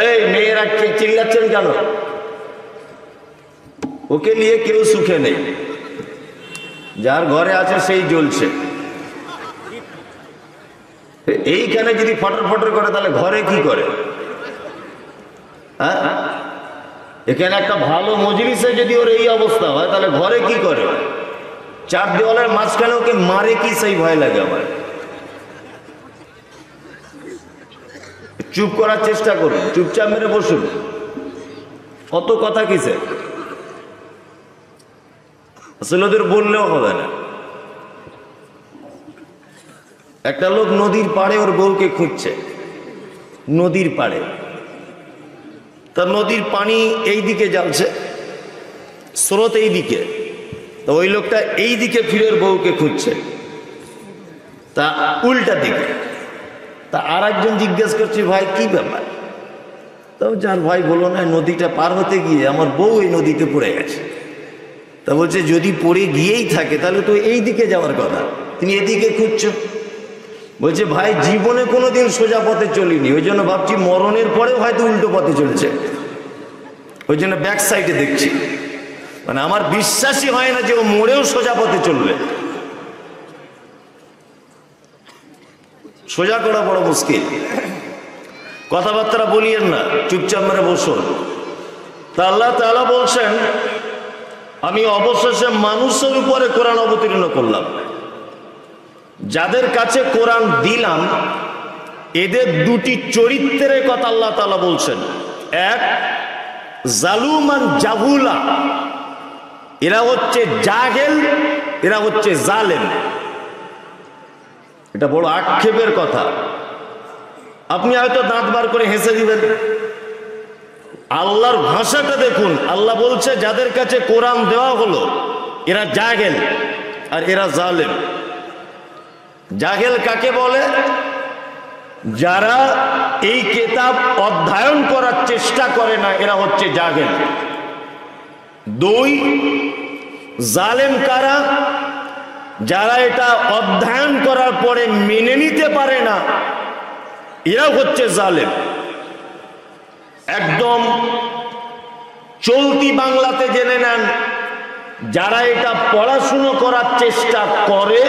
এই মেয়েরা চিল্লাচ্ছেন কেন? ওকে নিয়ে কেউ সুখে নেই, যার ঘরে আছে সেই জ্বলছে। এইখানে যদি ফটর ফটর করে তাহলে ঘরে কি করে? হ্যাঁ, এখানে একটা ভালো মজলিসে যদি ওর এই অবস্থা হয় তাহলে ঘরে কি করে? চার দেওয়ালের মাঝখানে ওকে মারে কি সেই ভয় লাগে আমার। চুপ করার চেষ্টা করুন, চুপচাপ মেরে বসুন, অত কথা কিসে? আসলে ওদের বললেও হবে না। একটা লোক নদীর পাড়ে ওর বউকে খুঁজছে, নদীর পাড়ে। তা নদীর পানি এই দিকে যাচ্ছে, স্রোত এই দিকে, তো ওই লোকটা এই দিকে ফিরে বউকে খুঁজছে, তা উল্টা দিকে। তা আর একজন জিজ্ঞেস করছে, ভাই কি ব্যাপার? তাও যার ভাই বলো না, নদীটা পার হতে গিয়ে আমার বউ এই নদীতে পড়ে গেছে। তা বলছে যদি পড়ে গিয়েই থাকে তাহলে তো এই দিকে যাওয়ার কথা, তুমি এদিকে খুঁজছো। বলছে ভাই জীবনে কোনোদিন সোজা পথে চলিনি, ওই জন্য ভাবছি মরণের পরেও হয়তো উল্টো পথে চলছে, ওই জন্য ব্যাক সাইডে দেখছি। মানে আমার বিশ্বাসই হয় না যে ও মরেও সোজা পথে চলবে। সোজা করা বড় মুশকিল। কথাবার্তা বলিয়েন না, চুপচাপ মেরে বসুন। তা আল্লাহ তাআলা বলছেন, আমি অবশেষে মানুষের উপরে কোরআন অবতীর্ণ করলাম। যাদের কাছে কোরআন দিলাম এদের দুটি চরিত্রের কথা আল্লাহ তাআলা বলছেন। এক, জালুমান জাহুলা, এরা হচ্ছে জাহেল, এরা হচ্ছে জালেম। এটা বড় আক্ষেপের কথা। আপনি হয়তো দাঁত বার করে হেসে দিবেন, আল্লাহর ভাষাটা দেখুন। আল্লাহ বলছে যাদের কাছে কোরআন দেওয়া হলো এরা জাহেল আর এরা জালেম। জাহেল কাকে বলে? যারা এই কিতাব অধ্যয়ন করার চেষ্টা করে না, এরা হচ্ছে জাহেল। দুই, জালেম কারা? যারা এটা অধ্যয়ন করার পরে মেনে নিতে পারে না, এরা হচ্ছে জালেম। একদম চলতি বাংলাতে জেনে নেন, যারা এটা পড়াশুনো করার চেষ্টা করে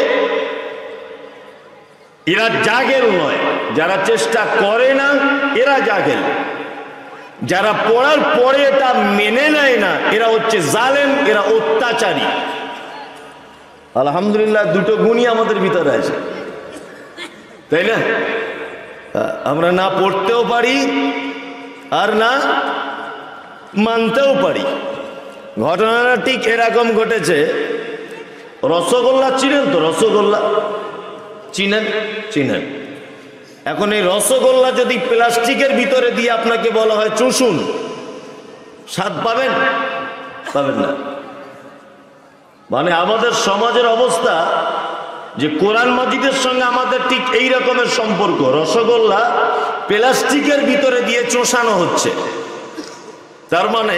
এরা জাহেল নয়, যারা চেষ্টা করে না এরা জাহেল। যারা পড়ার পরে এটা মেনে নেয় না এরা হচ্ছে জালেম, এরা অত্যাচারী। আলহামদুলিল্লাহ, দুটো গুণই আমাদের ভিতরে আছে, তাই না? আমরা না পড়তেও পারি আর না মানতেও পারি। ঘটনাটা ঠিক এরকম ঘটেছে। রসগোল্লা চিনেন তো? রসগোল্লা চিনেন? চিনেন। এখন এই রসগোল্লা যদি প্লাস্টিকের ভিতরে দিয়ে আপনাকে বলা হয় চুষুন, স্বাদ পাবেন? পাবেন না। মানে আমাদের সমাজের অবস্থা যে কোরআন মাজিদের সঙ্গে আমাদের ঠিক এই রকমের সম্পর্ক। রসগোল্লা প্লাস্টিকের ভিতরে দিয়ে চোষানো হচ্ছে, তার মানে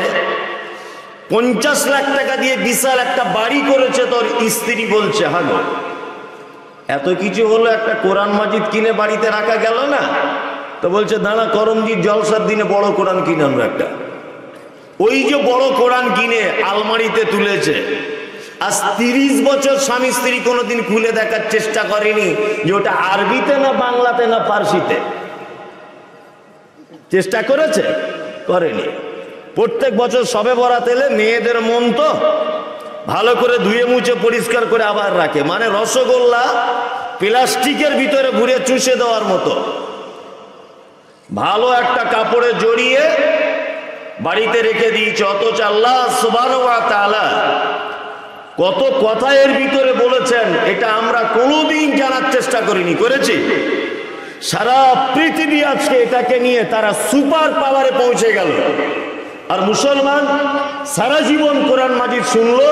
50 লাখ টাকা দিয়ে বিশাল একটা বাড়ি করেছে তোর স্ত্রী। বলছে হাগো, এত কিছু হলো, একটা কোরআন মাজিদ কিনে বাড়িতে রাখা গেল না? তো বলছে দাঁড়া, করমজির জলসার দিনে বড় কোরআন কিনে আমরা একটা। ওই যে বড় কোরআন কিনে আলমারিতে তুলেছে, আজ 30 বছর স্বামী স্ত্রী কোনোদিন খুলে দেখার চেষ্টা করেনি যে ওটা আরবিতে না বাংলাতে না ফার্সিতে। চেষ্টা করেছে? করেনি। প্রত্যেক বছর সবে বরাত এলে মেয়েদের মন তো ভালো করে ধুয়ে মুছে পরিষ্কার করে আবার রাখে। মানে রসগোল্লা প্লাস্টিকের ভিতরে ঘুরে চুষে দেওয়ার মতো। ভালো একটা কাপড়ে জড়িয়ে বাড়িতে রেখে দিয়েছে। অথচ আল্লাহ সুবহানাহু ওয়া তাআলা কত কথা এর ভিতরে বলেছেন, এটা আমরা কোনোদিন জানার চেষ্টা করিনি। করেছি? সারা পৃথিবী আজকে এটাকে নিয়ে তারা সুপার পাওয়ারে পৌঁছে গেল। আর মুসলমান সারা জীবন কোরআন মাজিদ শুনলো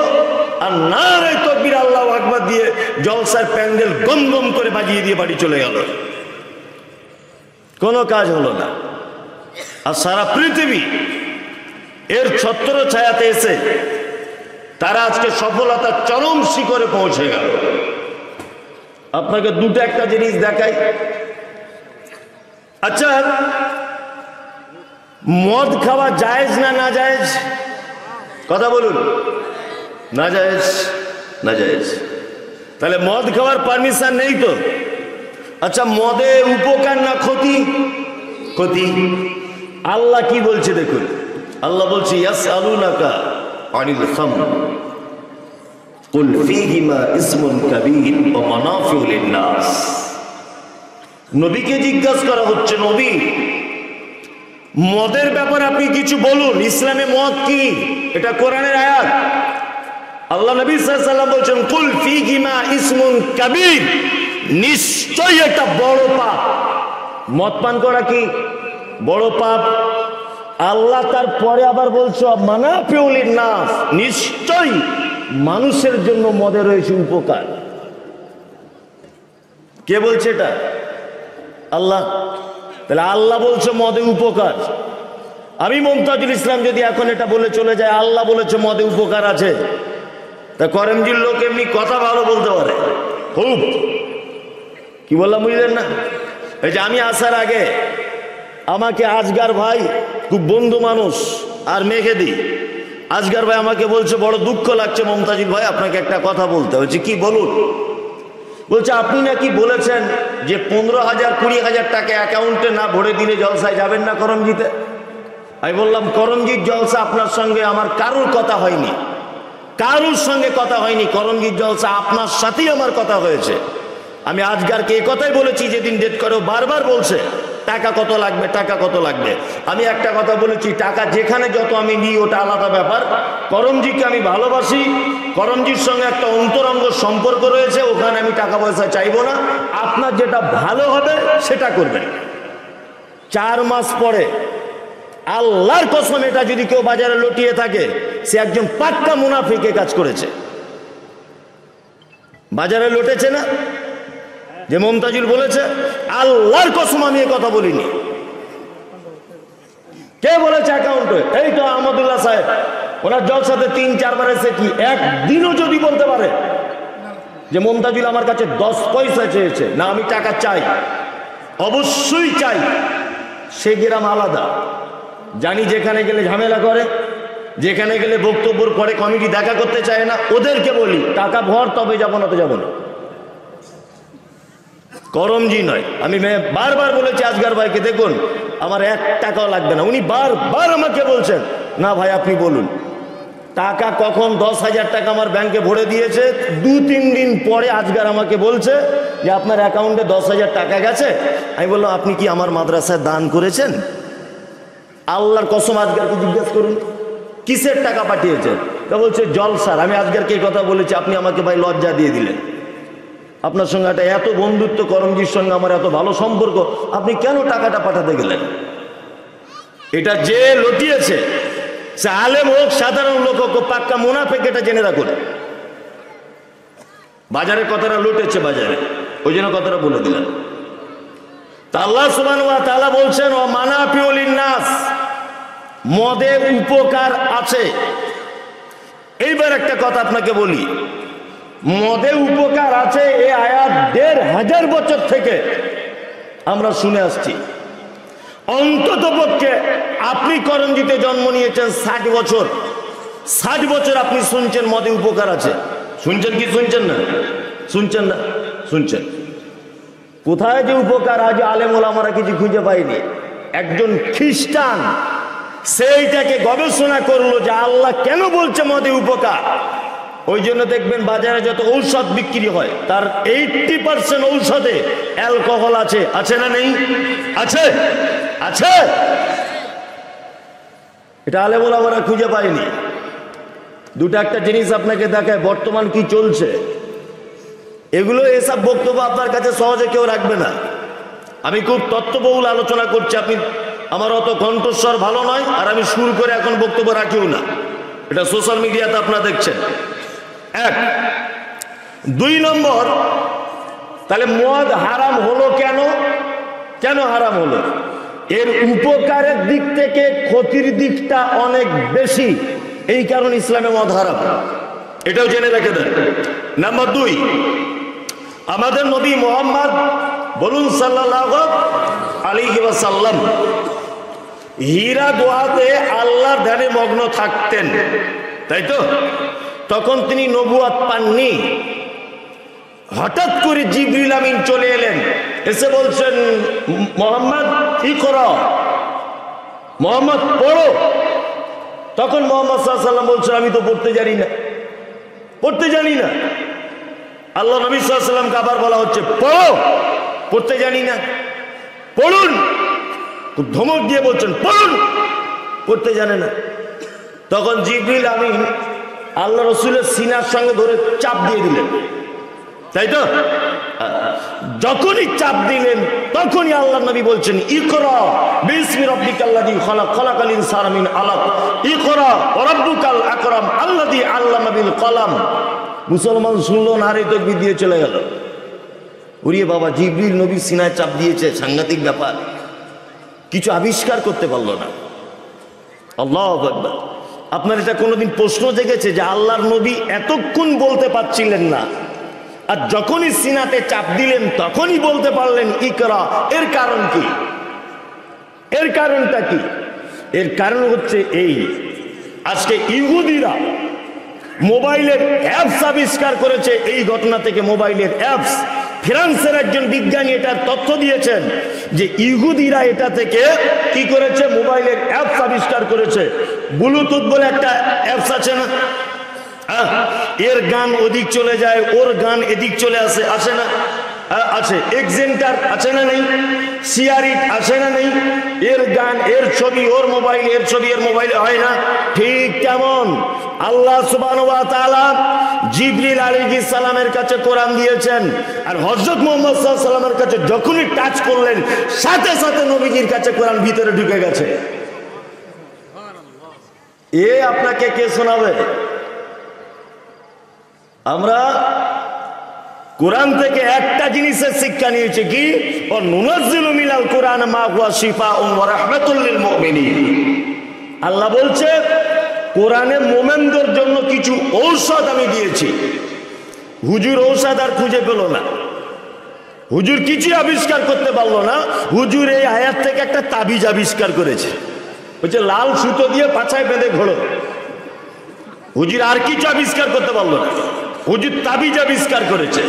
আর নারে তাকবীর আল্লাহু আকবার দিয়ে জলসার প্যান্ডেল গম গম করে বাজিয়ে দিয়ে বাড়ি চলে গেল, কোনো কাজ হলো না। আর সারা পৃথিবী এর ছত্র ছায়াতে এসে তারা আজকে সফলতার চরম শিখরে পৌঁছে গেল। আপনাকে দুটো একটা জিনিস দেখাই। আচ্ছা, মদ খাওয়া জায়েজ না না জায়েজ? কথা বলুন। না জায়েজ, না জায়েজ। তাহলে মদ খাওয়ার পারমিশন নেই তো? আচ্ছা, মদে উপকার না ক্ষতি? ক্ষতি। আল্লাহ কি বলছে দেখুন, আল্লাহ বলছে ইয়াসআলুনাকা আনিল খামর কুল ফীহিমা ইসমুন কাবীর ওয়া মানাফিউ লিন-নাস। নবীকে জিজ্ঞাসা করা হচ্ছে, নবী মদের ব্যাপারে আপনি কিছু বলুন, ইসলামে মদ কি? এটা কোরআনের আয়াত। আল্লাহ নবী সাল্লাল্লাহু আলাইহি ওয়াসাল্লাম বলছেন কুল ফীহিমা ইসমুন কাবীর, নিশ্চয়ই এটা বড় পাপ। মদ পান করা কি বড় পাপ? আল্লাহ তারপরে আবার বলছো মানাফিউ লিন-নাস, নিশ্চয়ই মানুষের জন্য মদে রয়েছে উপকার। কে বলছে এটা? আল্লাহ। তাহলে আল্লাহ বলছে মদে উপকার। আমি মুমতাজুল ইসলাম যদি এখন এটা বলে চলে যায় আল্লাহ বলেছে মদে উপকার আছে, তা করমজির লোক এমনি কথা ভালো বলতে পারে খুব। কি বললাম বুঝলেন না? এই যে আমি আসার আগে আমাকে আজগার ভাই, খুব বন্ধু মানুষ আর মেঘেদি, আজগার ভাই আমাকে বলছে বড় দুঃখ লাগছে মুমতাজুল ভাই, আপনাকে একটা কথা বলতে হচ্ছে। কি বলুন? বলছে আপনি নাকি বলেছেন যে 15,000 20,000 টাকা অ্যাকাউন্টে না ভরে দিলে জলসায় যাবেন না করমজিতে। আমি বললাম করমজির জলসা আপনার সঙ্গে আমার কারোর কথা হয়নি, কারোর সঙ্গে কথা হয়নি। করমজির জলসা আপনার সাথেই আমার কথা হয়েছে। আমি আজগারকে এই কথাই বলেছি যেদিন ডেট করে, বারবার বলছে টাকা কত লাগবে, টাকা কত লাগবে। আমি একটা কথা বলেছি, টাকা যেখানে যত আমি নিই ওটা আলাদা ব্যাপার। করমজিকে আমি ভালোবাসি, করমজির সঙ্গে একটা অন্তরঙ্গ সম্পর্ক রয়েছে, ওখানে আমি টাকা পয়সা চাইবো না। আপনার যেটা ভালো হবে সেটা করবেন। 4 মাস পরে আল্লাহর কসম এটা যদি কেউ বাজারে লটিয়ে থাকে সে একজন পাক্কা মুনাফিকে কাজ করেছে। বাজারে লটেছে না যে মুমতাজুল বলেছে, আল্লাহর কসম আমি এই কথা বলিনি। কে বলেছে অ্যাকাউন্টে? এই তো আহমদুল্লাহ সাহেব, ওনার জলসাতে 3-4 বার এসে কি একদিনও যদি বলতে পারে যে মুমতাজুল আমার কাছে 10 পয়সা চেয়েছে, না আমি টাকা চাই, অবশ্যই চাই। সে গ্রাম আলাদা, জানি যেখানে গেলে ঝামেলা করে, যেখানে গেলে বক্তব্যর পরে কমিটি দেখা করতে চায় না, ওদেরকে বলি টাকা ভর, তবে যাবো না তো যাবো না। করমজি নয়। আমি বারবার বলেছি আজগার ভাইকে, দেখুন আমার 1 টাকাও লাগবে না। উনি বারবার আমাকে বলছেন না ভাই আপনি বলুন। টাকা কখন 10,000 টাকা আমার ব্যাংকে ভরে দিয়েছে, 2-3 দিন পরে আজগার আমাকে বলছে যে আপনার অ্যাকাউন্টে 10,000 টাকা গেছে। আমি বললাম আপনি কি আমার মাদ্রাসায় দান করেছেন? আল্লাহর কসম আজগারকে জিজ্ঞাসা করুন কিসের টাকা পাঠিয়েছেন। তা বলছে জলসার। আমি আজগারকে এই কথা বলেছি, আপনি আমাকে ভাই লজ্জা দিয়ে দিলেন। আপনার সঙ্গে একটা এত বন্ধুত্ব, করমজির সঙ্গে আমার এত ভালো সম্পর্ক, আপনি কেন টাকাটা পাঠাতে গেলেন? এটা যে লটিয়েছে সে আলেম হোক সাধারণ লোক হোক, পাক্কা মুনাফিক, এটা জেনে রাখুন। বাজারের কথাটা লুটেছে বাজারে, ওই জন্য কথাটা বলে দিলেন। তা আল্লাহ সুবহানাহু ওয়া তাআলা বলছেন ও মানাফিউ লিন-নাস, মদে উপকার আছে। এইবার একটা কথা আপনাকে বলি, মদে উপকার আছে এই আয়াত 1,500 বছর থেকে আমরা শুনে আসছি। অন্তত পক্ষে আপনি করমজিতে জন্ম নিয়েছেন 60 বছর, 60 বছর আপনি শুনছেন মদে উপকার আছে। শুনছেন কি শুনছেন না? শুনছেন না? শুনছেন। কোথায় যে উপকার আজ আলেম ওলামারা কিছু খুঁজে পাইনি। একজন খ্রিস্টান সেইটাকে গবেষণা করলো যে আল্লাহ কেন বলছে মদে উপকার। ওই জন্য দেখবেন বাজারে যত ঔষধ বিক্রি হয় তার 80% ঔষধে অ্যালকোহল আছে। আছে না নেই? আছে, আছে। এটা আলেম ওলামারা খুঁজে পায়নি। দুটো একটা জিনিস আপনাকে দেখায় বর্তমান কি চলছে। এগুলো এসব বক্তব্য আপনার কাছে সহজে কেউ রাখবে না। আমি খুব তত্ত্ববহুল আলোচনা করছি, আপনি আমার অত কণ্ঠস্বর ভালো নয়, আর আমি সুর করে এখন বক্তব্য রাখিও না। এটা সোশ্যাল মিডিয়াতে আপনারা দেখছেন। 1, 2 নম্বর, তাহলে মদ হারাম হলো কেন? কেন হারাম হলো? এর উপকারের দিক থেকে ক্ষতির দিকটা অনেক বেশি, এই কারণে ইসলামে মদ হারাম। এটাও জেনে রেখে দেন। নাম্বার 2, আমাদের নবী মুহাম্মদ বলুন সাল্লাল্লাহু আলাইহি ওয়াসাল্লাম হীরা দোয়াতে আল্লাহর ধ্যানে মগ্ন থাকতেন, তাই তো? তখন তিনি নবুয়ত পাননি। হঠাৎ করে জিবরিল আমিন চলে এলেন, এসে বলছেন, মোহাম্মদ ইকরা, মোহাম্মদ পড়ো। তখন মোহাম্মদ সাল্লাল্লাহু আলাইহি ওয়াসাল্লাম বলছেন, আমি তো পড়তে জানি না, পড়তে জানি না। আল্লাহ নবী সাল্লাল্লাহু আলাইহি ওয়াসাল্লামকে আবার বলা হচ্ছে, পড়ো, পড়তে জানি না, পড়ুন। খুব ধমক দিয়ে বলছেন, পড়ুন, পড়তে জানে না। তখন জিবরিল আমিন আল্লাহ রসুলের সিনার সঙ্গে ধরে চাপ দিয়ে দিলেন, তাই তো? যখনই চাপ দিলেন তখনই আল্লাহ নবী বলছেন, ইকরা বিসমি রাব্বিকাল্লাযী খালাক, খালাকাল ইনসানা মিন আলাক, ইকরা ওয়া রাব্বুকাল আকরাম আল্লাযী আল্লামা বিল কলম। মুসলমান শুনলো, নারে তাকবীর দিয়ে চলে গেল। ওরে বাবা, জিবরিল নবীর সিনায় চাপ দিয়েছে, সাংঘাতিক ব্যাপার। কিছু আবিষ্কার করতে পারলো না। আল্লাহু আকবার। আপনার এটা কোনোদিন প্রশ্ন জেগেছে যে আল্লাহর নবী এতক্ষণ বলতে পারছিলেন না, আর যখনই সিনাতে চাপ দিলেন তখনই বলতে পারলেন ইকরা? এর কারণ কি? এর কারণটা কি? এর কারণ হচ্ছে এই, আজকে ইহুদিরা মোবাইলের অ্যাপস আবিষ্কার করেছে। এই ঘটনা থেকে মোবাইলের অ্যাপস, ফ্রান্সের একজন বিজ্ঞানী এটার তথ্য দিয়েছেন যে ইহুদিরা এটা থেকে কি করেছে, মোবাইলের অ্যাপস আবিষ্কার করেছে। ব্লুটুথ বলে একটা অ্যাপস আছে না, এর গান ওদিক চলে যায়, ওর গান এদিক চলে আসে, আসে না? আছে। এক্সেন্টার আছে না নেই? সিআরিট আছে না নেই? এর গান, এর ছবি ওর মোবাইল, এর ছবি এর মোবাইলে হয় না? ঠিক কেমন আল্লাহ সুবহানাহু ওয়া তাআলা জিবরিল আলাইহিস সালামের কাছে কোরআন দিয়েছেন, আর হযরত মুহাম্মদ সাল্লাল্লাহু আলাইহি ওয়াসাল্লামের কাছে যখনই টাচ করলেন সাথে সাথে নবীজির কাছে কোরআন ভিতরে ঢুকে গেছে। এ আপনাকে কে শোনাবে? আমরা কোরআন থেকে একটা জিনিসের শিক্ষা নিয়েছি, কি? ওয়া নুনাজ্জিলু মিনাল কুরআনি মা হুয়া শিফাউন ওয়া রাহমাতুল লিল মুমিনিন। আল্লাহ বলছে কোরআনে মোমেনদের জন্য কিছু ঔষধ আমি দিয়েছি। হুজুর ঔষধ আর খুঁজে পেল না, হুজুর কিছু আবিষ্কার করতে পারলো না। হুজুর এই আয়াত থেকে একটা তাবিজ আবিষ্কার করেছে, বলছে লাল সুতো দিয়ে পাছায় বেঁধে ঘোড়ো। হুজুর আর কিছু আবিষ্কার করতে পারলো না, হুজুর তাবিজ আবিষ্কার করেছে।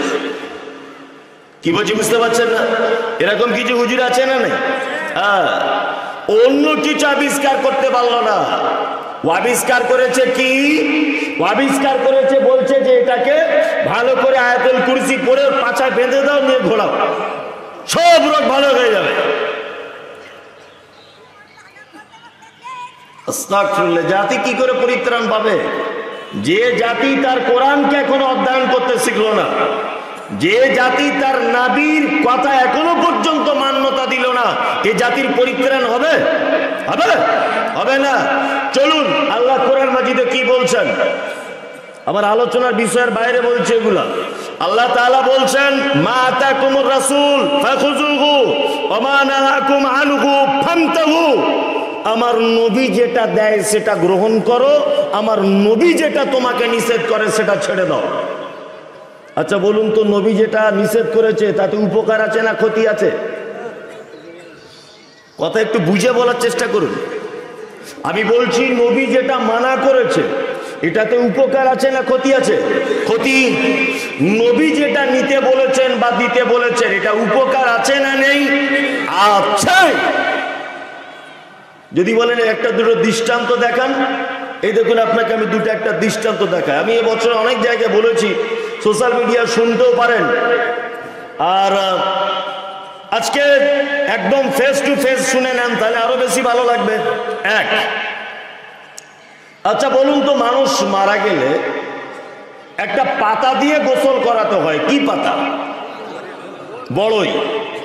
কি বলছি বুঝতে পারছেন না? এরকম কিছু হুজুর আছে না নেই? অন্য কিছু আবিষ্কার করতে পারলো না। ও আবিষ্কার করেছে কি? ও আবিষ্কার করেছে, বলছে যে এটাকে ভালো করে আয়াতুল কুরসি পড়ে পাছায় বেঁধে দাও, নিয়ে ঘোরাও, সব রোগ ভালো হয়ে যাবে। আস্তাগফিরুল্লাহ। জাতি কি করে পরিত্রাণ পাবে? যে জাতি তার কোরআনকে এখনো অধ্যয়ন করতে শিখলো না, যে জাতি তার নবীর কথা এখনো পর্যন্ত মান্যতা দিল না, এ জাতির পরিত্রাণ হবে? হবে? হবে না। চলুন আল্লাহ কোরআন মাজিদে কি বলছেন, আমার আলোচনার বিষয়ের বাইরে বলছে এগুলা। আল্লাহ তাআলা বলছেন, মা আতাকুমুর রাসূল ফাখুযুহু ওয়া মা নাহাকুম আনহু ফান্তাহু। আমার নবী যেটা দেয় সেটা গ্রহণ করো, আমার নবী যেটা তোমাকে নিষেধ করে সেটা ছেড়ে দাও। আচ্ছা বলুন তো, নবী যেটা নিষেধ করেছে তাতে উপকার আছে না ক্ষতি আছে? কথা একটু বুঝে বলার চেষ্টা করুন। আমি বলছি নবী যেটা মানা করেছে এটাতে উপকার আছে না ক্ষতি আছে? ক্ষতি। নবী যেটা নিতে বলেছেন বা দিতে বলেছেন এটা উপকার আছে না নেই? আছে। যদি বলেন একটা দুটো দৃষ্টান্ত দেখান, এই দেখুন আপনাকে আমি দুটো একটা দৃষ্টান্ত দেখাই। আমি এবছর অনেক জায়গায় বলেছি, সোশ্যাল মিডিয়া শুনতেও পারেন, আর আজকে একদম ফেস টু ফেস শুনে নেন, তাহলে আরো বেশি ভালো লাগবে। এক, আচ্ছা বলুন তো, মানুষ মারা গেলে একটা পাতা দিয়ে গোসল করাতে হয়। কি পাতা? বড়ই,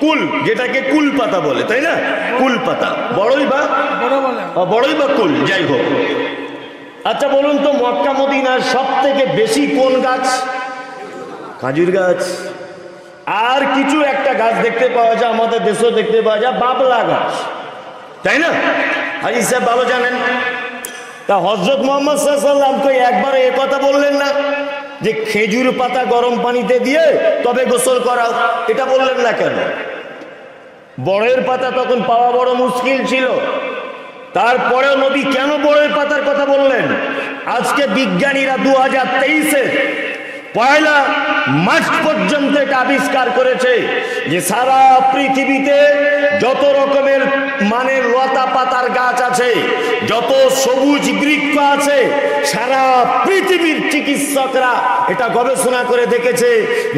কুল, যেটাকে কুল পাতা বলে, তাই না? কুল পাতা, বড়ই বা কুল, যাই হোক। আচ্ছা বলুন তো, মক্কা মদিনার সব থেকে বেশি কোন গাছ? খাজুর গাছ। আর কিছু একটা গাছ দেখতে পাওয়া যায়, আমাদের দেশেও দেখতে পাওয়া যায়, বাবলা গাছ, তাই না? হাজি সাহেব ভালো জানেন। তা হযরত মুহাম্মদ সাল্লাল্লাহু আলাইহি ওয়াসাল্লাম তো একবারে এ কথা বললেন না যে খেজুর পাতা গরম পানিতে দিয়ে তবে গোসল করাও, এটা বললেন না কেন? বড়ের পাতা তখন পাওয়া বড় মুশকিল ছিল, তারপরেও নবী কেন বড়ই পাতার কথা বললেন? আজকে বিজ্ঞানীরা 2023-এ 1 মার্চ পর্যন্ত এটা আবিষ্কার করেছে যে সারা পৃথিবীতে যত রকমের মানে লতা পাতার গাছ আছে, যত সবুজ বৃক্ষ আছে, সারা পৃথিবীর চিকিৎসকরা এটা গবেষণা করে দেখেছে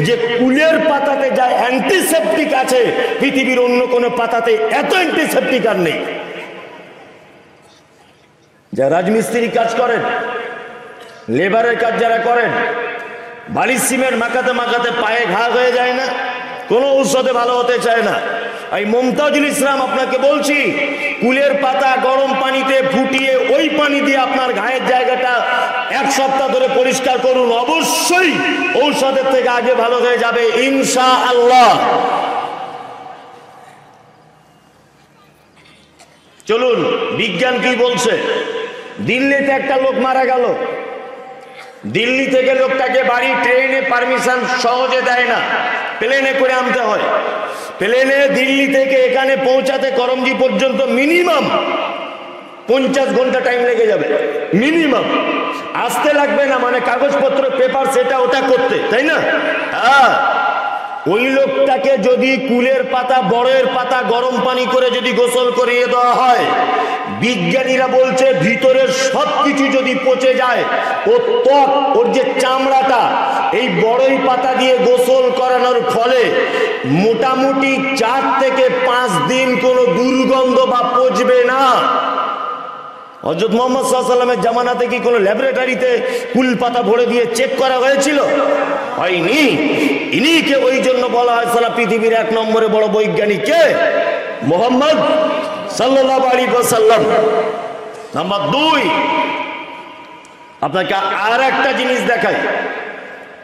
যে কুলের পাতাতে যা অ্যান্টিসেপটিক আছে, পৃথিবীর অন্য কোনো পাতাতে এত অ্যান্টিসেপটিক আর নেই। যা রাজমিস্ত্রি কাজ করেন, লেবারের কাজ যারা করেন, বালি সিমেন্ট মাখাতে মাখাতে পায়ে ঘা হয়ে যায় না, কোনো ঔষধে ভালো হতে চায় না। এই মুমতাজুল ইসলাম আপনাকে বলছি, কুলের পাতা গরম পানিতে ফুটিয়ে ওই পানি দিয়ে আপনার ঘায়ের জায়গাটা 1 সপ্তাহ ধরে পরিষ্কার করুন, অবশ্যই ঔষধের থেকে আগে ভালো হয়ে যাবে ইনশাআল্লাহ। চলুন বিজ্ঞান কি বলছে। দিল্লিতে একটা লোক মারা গেল, দিল্লি থেকে লোকটাকে বাড়ি ট্রেনে পারমিশন সহজে দেয় না, প্লেনে করে আনতে হয়। প্লেনে দিল্লি থেকে এখানে পৌঁছাতে করমজি পর্যন্ত মিনিমাম 50 ঘন্টা টাইম লেগে যাবে, মিনিমাম। আসতে লাগবে না, মানে কাগজপত্র পেপার সেটা ওটা করতে, তাই না? হ্যাঁ, ওই লোকটাকে যদি কুলের পাতা বড়ের পাতা গরম পানি করে যদি গোসল করিয়ে দেওয়া হয়, বিজ্ঞানীরা বলছে ভিতরের সবকিছু যদি পচে যায়, ওর ত্বক, ওর যে চামড়াটা, এই বড়ই পাতা দিয়ে গোসল করানোর ফলে মোটামুটি 4 থেকে 5 দিন কোনো দুর্গন্ধ বা পচবে না। হযরত মুহাম্মদ সাল্লাল্লাহু আলাইহি ওয়াসাল্লামের জামানাতে কি কোনো ল্যাবরেটরিতে কুল পাতা ভরে দিয়ে চেক করা হয়েছিল? হয়নি। ইনিকে ওই জন্য বলা হয় সারা পৃথিবীর 1 নম্বরে বড় বৈজ্ঞানিক কে? মুহাম্মদ সাল্লাল্লাহু আলাইহি ওয়াসাল্লাম। নাম্বার 2, আপনাকে আর একটা জিনিস দেখাই।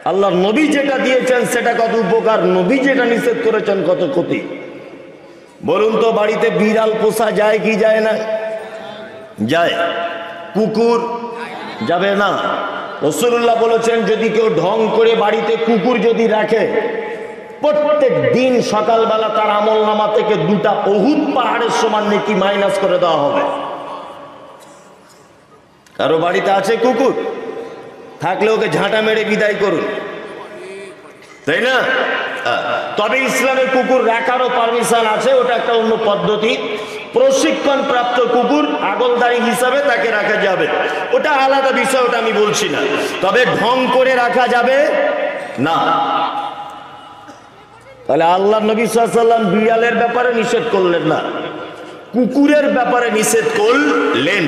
আল্লাহর নবী যেটা দিয়েছেন সেটা কত উপকার, নবী যেটা নিষেধ করেছেন কত ক্ষতি। বলুন তো, বাড়িতে বিড়াল পোষা যায় কি যায় না? যায়। কুকুর যাবে না। রাসূলুল্লাহ বলেছেন যদি কেউ ঢং করে বাড়িতে কুকুর যদি রাখে, প্রত্যেক দিন সকালবেলা তার আমলনামা থেকে 2টা উহুদ পাহাড়ের সমান নেকি মাইনাস করে দেওয়া হবে। কারো বাড়িতে আছে কুকুর? থাকলে ওকে ঝাঁটা মেরে বিদায় করুন, তাই না? তবে ইসলামে কুকুর রাখারও পারমিশন আছে, ওটা একটা অন্য পদ্ধতি। প্রশিক্ষণ প্রাপ্ত কুকুর আগলদারি হিসাবে তাকে রাখা যাবে, ওটা আলাদা বিষয়, ওটা আমি বলছি না। তবে ঢং করে রাখা যাবে না। তাহলে আল্লাহ নবী সাল্লাল্লাহু আলাইহি ওয়াসাল্লাম বিড়ালের ব্যাপারে নিষেধ করলেন না, কুকুরের ব্যাপারে নিষেধ করলেন।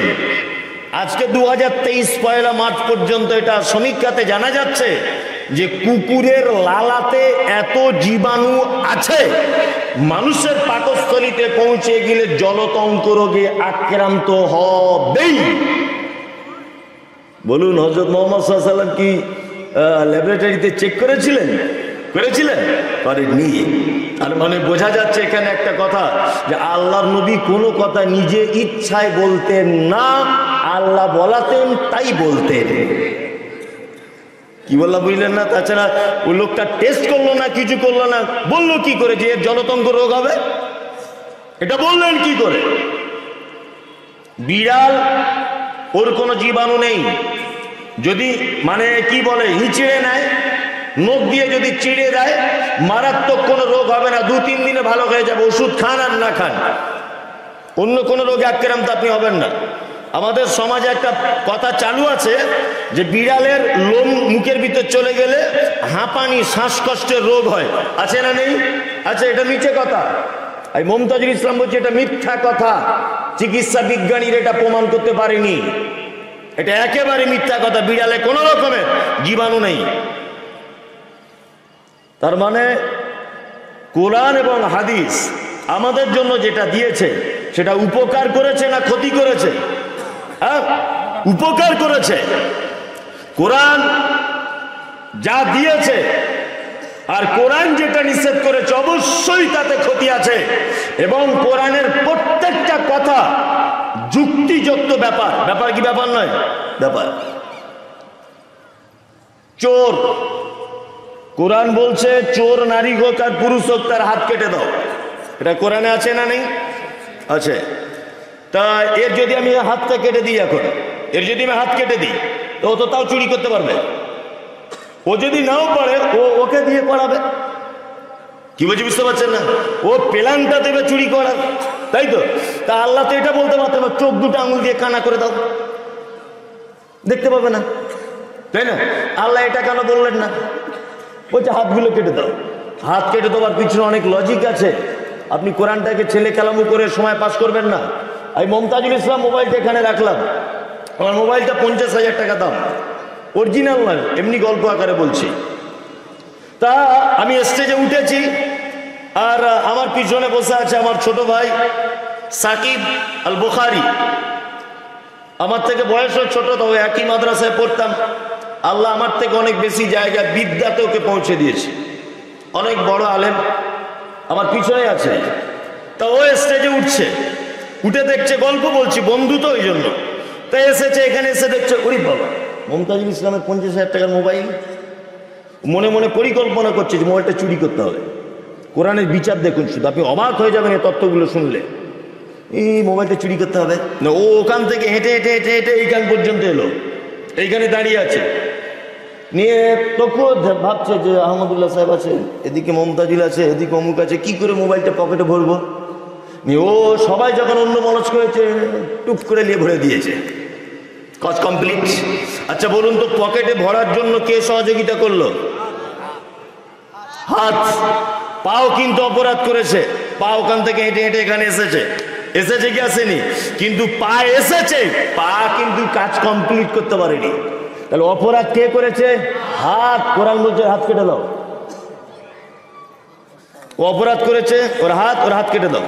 আজকে 2023 1 মার্চ পর্যন্ত এটা সমীক্ষাতে জানা যাচ্ছে যে কুকুরের লালাতে এত জীবাণু আছে, মানুষের পাকস্থলীতে পৌঁছে গেলে জলতঙ্ক রোগে আক্রান্ত হবেই। বলুন, হযরত মুহাম্মদ সাল্লাল্লাহু আলাইহি ওয়াসাল্লাম কি ল্যাবরেটরিতে চেক করেছিলেন? করেননি। আর মানে বোঝা যাচ্ছে এখানে একটা কথা, যে আল্লাহর নবী কোনো কথা নিজে ইচ্ছায় বলতেন না, আল্লাহ বলাতেন তাই বলতেন। কি বললাম বুঝলেন না? তাছাড়া ওই লোকটা টেস্ট করলো না, কিছু করলো না, বললো কি করে যে এর জলতঙ্ক রোগ হবে? এটা বললেন কি করে? বিড়াল, ওর কোনো জীবাণু নেই, যদি মানে কি বলে হিঁচড়ে নেয়, নখ দিয়ে যদি চিড়ে দেয়, মারাত্মক কোনো রোগ হবে না, 2-3 দিনে ভালো হয়ে যাবে। ওষুধ খান আর না খান, অন্য কোনো রোগে আক্রান্ত আপনি হবেন না। আমাদের সমাজে একটা কথা চালু আছে যে বিড়ালের লোম মুখের ভিতর চলে গেলে হাঁপানি, শ্বাসকষ্টের রোগ হয়, আছে না নেই? আচ্ছা, এটা মিথ্যে কথা। এই মুমতাজুল ইসলাম বলছে এটা মিথ্যা কথা, চিকিৎসা বিজ্ঞানীর এটা প্রমাণ করতে পারেনি, এটা একেবারে মিথ্যা কথা। বিড়ালে কোনো রকমের জীবাণু নেই। তার মানে কোরআন এবং হাদিস আমাদের জন্য যেটা দিয়েছে সেটা উপকার করেছে না ক্ষতি করেছে? হ্যাঁ, উপকার করেছে। কোরআন যা দিয়েছে আর কোরআন যেটা নিষেধ করেছে অবশ্যই তাতে ক্ষতি আছে, এবং কোরআনের প্রত্যেকটা কথা যুক্তিযুক্ত ব্যাপার। ব্যাপার কি ব্যাপার নয়? ব্যাপার। চোর, কোরআন বলছে চোর নারী হোক আর পুরুষ হোক তার হাত কেটে দাও, এটা কোরআনে আছে না নেই? আছে। তা এর যদি আমি হাতটা কেটে দিই, এখন এর যদি আমি হাত কেটে দিই, তো ও তো তাও চুরি করতে পারবে। ও যদি নাও পারে, ওকে দিয়ে করাবে। কি বলছি বুঝতে পারছেন না? ও প্ল্যানটা দেবে চুরি করার, তাই তো? তা আল্লাহ তো এটা বলতে পারতেন, চোখ দুটো আঙুল দিয়ে কানা করে দাও, দেখতে পাবে না, তাই না? আল্লাহ এটা কেন বললেন না? বলছে হাতগুলো কেটে দাও। হাত কেটে দেওয়ার পিছনে অনেক লজিক আছে। আপনি কোরআনটাকে ছেলে কালামু করে সময় পাস করবেন না। আমি মমতাজুল ইসলাম মোবাইলটা এখানে রাখলাম। আমার মোবাইলটা 50,000 টাকা দাম, অরিজিনাল নয়, এমনি গল্প আকারে বলছি। তা আমি স্টেজে উঠেছি, আর আমার পিছনে বসে আছে আমার ছোট ভাই সাকিব আল বুখারি। আমার থেকে বয়সও ছোট, তবে একই মাদ্রাসায় পড়তাম। আল্লাহ আমার থেকে অনেক বেশি জায়গা বিদ্যাতে ওকে পৌঁছে দিয়েছে, অনেক বড় আলেম আমার পিছনে আছে। তা ও স্টেজে উঠছে, উঠে দেখছে, গল্প বলছি, বন্ধু তো ওই জন্য। তাই এসেছে, এখানে এসে দেখছে, ওরে বাবা, মমতাজুল ইসলামের 50,000 টাকার মোবাইল। মনে মনে পরিকল্পনা করছে যে মোবাইলটা চুরি করতে হবে। কোরআনের বিচার দেখুন শুধু, আপনি অবাক হয়ে যাবেন এই তত্ত্বগুলো শুনলে। এই মোবাইলটা চুরি করতে হবে না, ও ওখান থেকে হেঁটে হেঁটে হেঁটে হেঁটে এইখান পর্যন্ত এলো, এইখানে দাঁড়িয়ে আছে, নিয়ে তবুও ভাবছে যে আহমদুল্লাহ সাহেব আছে, এদিকে মমতাজুল আছে, এদিকে অমুক আছে, কি করে মোবাইলটা পকেটে ভরবো। নিয়ে ও সবাই যখন অন্য মনস্ক হয়েছে, টুপ করে নিয়ে ভরে দিয়েছে, কাজ কমপ্লিট। আচ্ছা বলুন তো, পকেটে ভরার জন্য কে সহযোগিতা করলো? হাত। পাও কিন্তু অপরাধ করেছে, পা ওখান থেকে হেঁটে হেঁটে এখানে এসেছে, এসেছে কি আসেনি? কিন্তু পা এসেছে, পা কিন্তু কাজ কমপ্লিট করতে পারেনি। তাহলে অপরাধ কে করেছে? হাত। কোরআন বলছে হাত কেটে দাও। ও অপরাধ করেছে, ওর হাত কেটে দাও,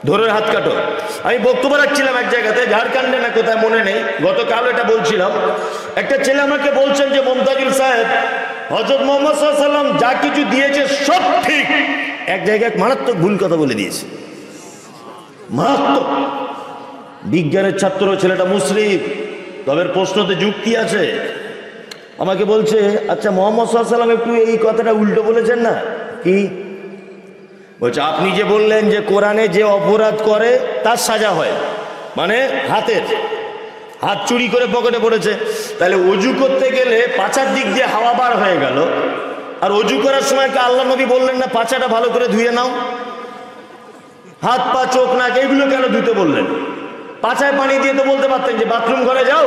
ধরে হাত কাটো। আমি বক্তব্য রাখছিলাম এক জায়গাতে, ঝাড়খণ্ডে না কোথায় মনে নেই, গতকাল এটা বলছিলাম। একটা ছেলে আমাকে বলছেন যে মমতাজুল সাহেব, হযরত মুহাম্মদ সাল্লাল্লাহু আলাইহি ওয়াসাল্লাম যা কিছু দিয়েছে সব ঠিক, এক জায়গায় মারাত্মক ভুল কথা বলে দিয়েছে, মারাত্মক। বিজ্ঞানের ছাত্র ছেলেটা মুসলিম, তবে প্রশ্নতে যুক্তি আছে। আমাকে বলছে, আচ্ছা মুহাম্মদ সাল্লাল্লাহু আলাইহি ওয়াসাল্লাম একটু এই কথাটা উল্টো বলেছেন না? কি বলছে? আপনি যে বললেন যে কোরআনে যে অপরাধ করে তার সাজা হয়, মানে হাত চুরি করে পকেটে পড়েছে। তাহলে অজু করতে গেলে পাছার দিক দিয়ে হাওয়া বার হয়ে গেল, আর অজু করার সময় কি আল্লাহ নবী বললেন না পাছাটা ভালো করে ধুয়ে নাও? হাত পা চোখ নাক এইগুলো কেন ধুতে বললেন? পাছায় পানি দিয়ে তো বলতে পারতেন যে বাথরুম ঘরে যাও,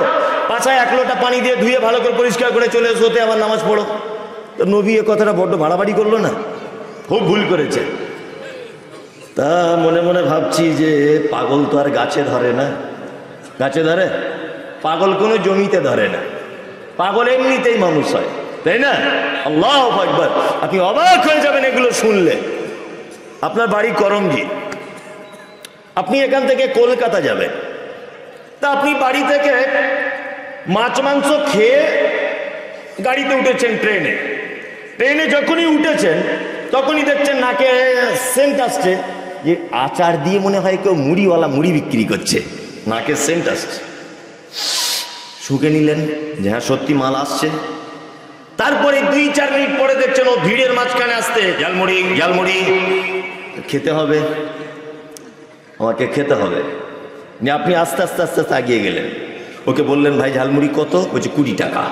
পাছায় 1 লোটা পানি দিয়ে ধুয়ে ভালো করে পরিষ্কার করে চলে এসো, আবার নামাজ পড়ো। তো নবী এ কথাটা বড্ড বাড়াবাড়ি করলো না? খুব ভুল করেছে। তা মনে মনে ভাবছি যে পাগল তো আর গাছে ধরে না, গাছে ধরে? পাগল কোনো জমিতে ধরে না, পাগল এমনিতেই মানুষ হয়, তাই না? আল্লাহু আকবার। আপনি অবাক হয়ে যাবেন এগুলো শুনলে। আপনার বাড়ি করমজি, আপনি এখান থেকে কলকাতা যাবেন, তা আপনি বাড়ি থেকে মাছ মাংস খেয়ে গাড়িতে উঠেছেন, ট্রেনে যখনই উঠেছেন তখনই দেখছেন নাকে সেন্ট আসছে, যে আচার দিয়ে মনে হয় কেউ মুড়িওয়ালা মুড়ি বিক্রি করছে, নাকে সেন্ট আসছে। শুকে নিলেন যে হ্যাঁ সত্যি মাল আসছে। তারপরে 2-4 মিনিট পরে দেখছেন ও ভিড়ের মাঝখানে আসতে, ঝালমুড়ি খেতে হবে, আমাকে খেতে হবে। আপনি আস্তে আস্তে আস্তে আস্তে এগিয়ে গেলেন, ওকে বললেন ভাই ঝালমুড়ি কত? বলছে 20 টাকা।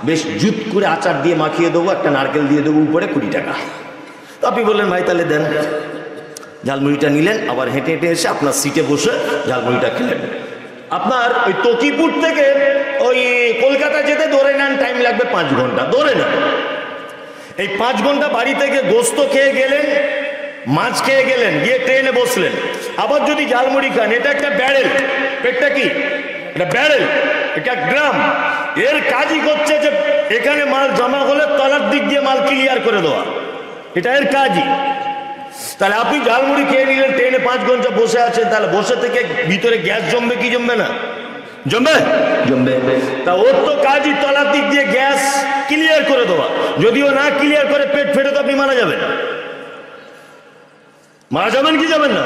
বেশ জুত করে আচার দিয়ে মাখিয়ে দেবো, একটা নারকেল দিয়ে দেবো উপরে, 20 টাকা। তো আপনি বললেন ভাই তাহলে দেন। ঝালমুড়িটা নিলেন, আবার হেঁটে হেঁটে এসে আপনার সিটে বসে ঝালমুড়িটা খেলেন। আপনার ওই তকিপুর থেকে ওই কলকাতা যেতে ধরে নেন টাইম লাগবে 5 ঘন্টা, ধরে নেন। এই 5 ঘন্টা বাড়ি থেকে গোস্ত খেয়ে গেলেন, মাছ খেয়ে গেলেন, গিয়ে ট্রেনে বসলেন, আবার যদি ঝালমুড়ি খান, এটা একটা ব্যারেল। পেটটা কি? এটা ব্যারেল, এটা গ্রাম। এর কাজই হচ্ছে যে এখানে মাল জমা হলে তলার দিক দিয়ে মাল ক্লিয়ার করে দেওয়া, এটা এর কাজই। তাহলে আপনি ঝালমুড়ি খেয়ে নিলেন, ট্রেনে 5 ঘন্টা বসে আছেন, তাহলে বসে থেকে ভিতরে গ্যাস জমবে কি জমবে না? জমবে। তা ওর তো কাজই তলার দিক দিয়ে গ্যাস ক্লিয়ার করে দেওয়া। যদিও না ক্লিয়ার করে পেট ফেটে তো আপনি মারা যাবেন কি যাবেন না?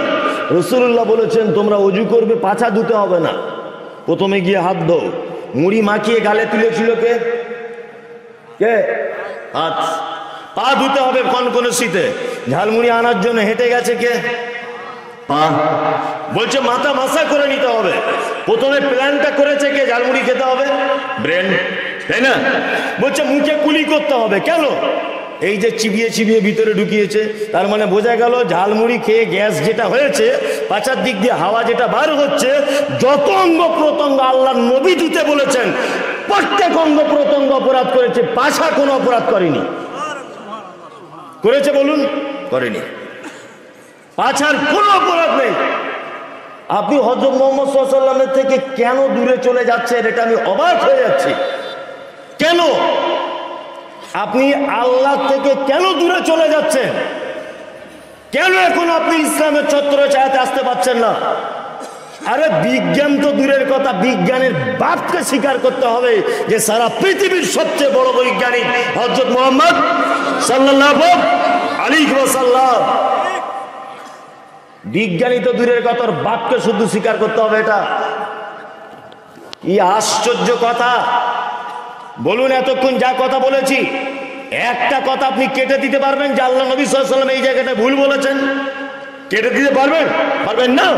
রাসূলুল্লাহ বলেছেন তোমরা অজু করবে, পাছা ধুতে হবে না, প্রথমে গিয়ে হাত ধো। মুড়ি মাখিয়ে গালে তুলেছিল কে? হাত। পা ধুতে হবে কনকনে শীতে, ঝালমুড়ি আনার জন্য হেঁটে গেছে কে? পা। বলছে মাথা মাসা করে নিতে হবে। প্রথমে প্ল্যানটা করেছে কে? ঝালমুড়ি খেতে হবে, ব্রেন, তাই না? বলছে মুখে কুলি করতে হবে। কেন? এই যে চিবিয়ে চিবিয়ে ভিতরে ঢুকিয়েছে, তার মানে বোঝা গেল ঝালমুড়ি খেয়ে গ্যাস যেটা হয়েছে, পাছার দিক দিয়ে হাওয়া যেটা বার হচ্ছে, যত অঙ্গ প্রত্যঙ্গ আল্লাহর নবী দিতে বলেছেন প্রত্যেক অঙ্গ প্রত্যঙ্গ অপরাধ করেছে, পাছা কোনো অপরাধ করেনি। করেছে বলুন? করেনি। পাছার কোনো অপরাধ নেই। আপনি হযরত মুহাম্মদ সাল্লাল্লাহু আলাইহি ওয়াসাল্লামের থেকে কেন দূরে চলে যাচ্ছেন, এটা আমি অবাক হয়ে যাচ্ছি। কেন আপনি আল্লাহ থেকে কেন দূরে চলে যাচ্ছেন? কেন এখন আপনি ইসলামের ছত্র ছায়াতে আসতে পারছেন না? আরে বিজ্ঞান তো দূরের কথা, বিজ্ঞানের বাপকে স্বীকার করতে হবে যে সারা পৃথিবীর সবচেয়ে বড় বৈজ্ঞানিক হযরত মুহাম্মদ সাল্লাল্লাহু আলাইহি ওয়াসাল্লাম। বিজ্ঞানী তো দূরের কথা, বাপকে শুধু স্বীকার করতে হবে। এটা কি আশ্চর্য কথা! বলুন, এতক্ষণ যা কথা বলেছি একটা কথা আপনি কেটে দিতে পারবেন যে আল্লাহ নবী সাল্লাল্লাহু আলাইহি ওয়াসাল্লাম এই জায়গাটা ভুল বলেছেন? কেটে দিতে পারবেন? পারবেন না।